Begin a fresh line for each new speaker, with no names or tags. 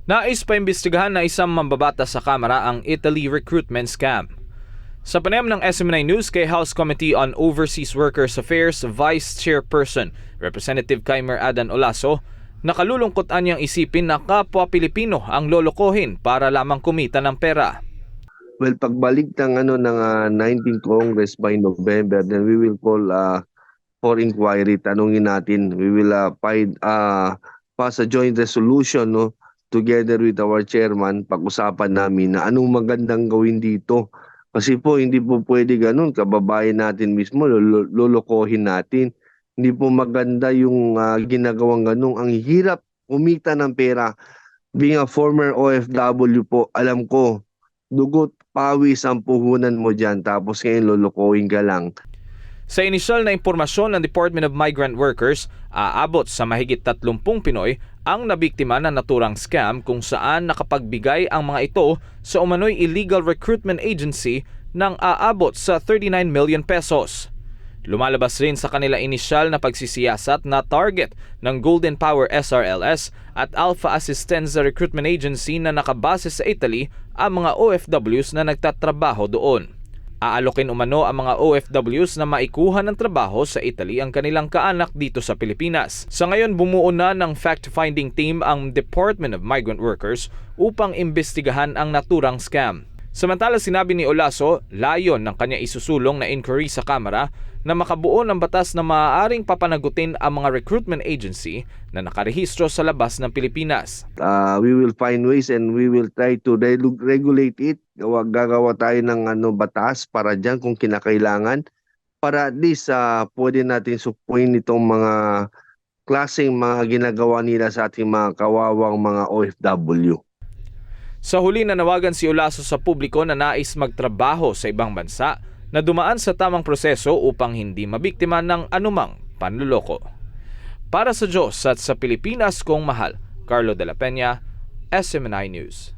Nais paimbestigahan na isang mambabatas sa Kamara ang Italy recruitment scam. Sa panayam ng SMNI News kay House Committee on Overseas Workers Affairs Vice Chairperson Representative Kaimer Adan Olaso, nakalulungkot anyang isipin na kapwa Pilipino ang lolokohin para lamang kumita ng pera.
Well, pagbalik ng 19th Congress by November, then we will call for inquiry. Tanungin natin, we will pass a joint resolution, no, together with our chairman. Pag-usapan namin na anong magandang gawin dito. Kasi po hindi po pwede ganun, kababayan natin mismo lolokohin natin. Hindi po maganda yung ginagawang ganun. Ang hirap kumita ng pera. Being a former OFW po, alam ko, dugot, pawis ang puhunan mo dyan, tapos ngayon lolokohin ka lang.
Sa inisyal na impormasyon ng Department of Migrant Workers, aabot sa mahigit 30 Pinoy ang nabiktima ng naturang scam kung saan nakapagbigay ang mga ito sa umano'y illegal recruitment agency ng aabot sa 39 million pesos. Lumalabas rin sa kanila inisyal na pagsisiyasat na target ng Golden Power SRLS at Alpha Assistenza Recruitment Agency na nakabase sa Italy ang mga OFWs na nagtatrabaho doon. Aalokin umano ang mga OFWs na maikuha ng trabaho sa Italy ang kanilang kaanak dito sa Pilipinas. Sa ngayon, bumuo na ng fact-finding team ang Department of Migrant Workers upang imbestigahan ang naturang scam. Samantala, sinabi ni Olaso, layon ng kanya isusulong na inquiry sa Kamara na makabuo ng batas na maaaring papanagutin ang mga recruitment agency na nakarehistro sa labas ng Pilipinas.
We will find ways and we will try to regulate it. Gagawa tayo ng batas para dyan kung kinakailangan. Para at least pwede natin supuin itong mga klaseng mga ginagawa nila sa ating mga kawawang mga OFW.
Sa huli, nanawagan si Olaso sa publiko na nais magtrabaho sa ibang bansa na dumaan sa tamang proseso upang hindi mabiktima ng anumang panluloko. Para sa Diyos at sa Pilipinas kong mahal, Carlo de la Peña, SMNI News.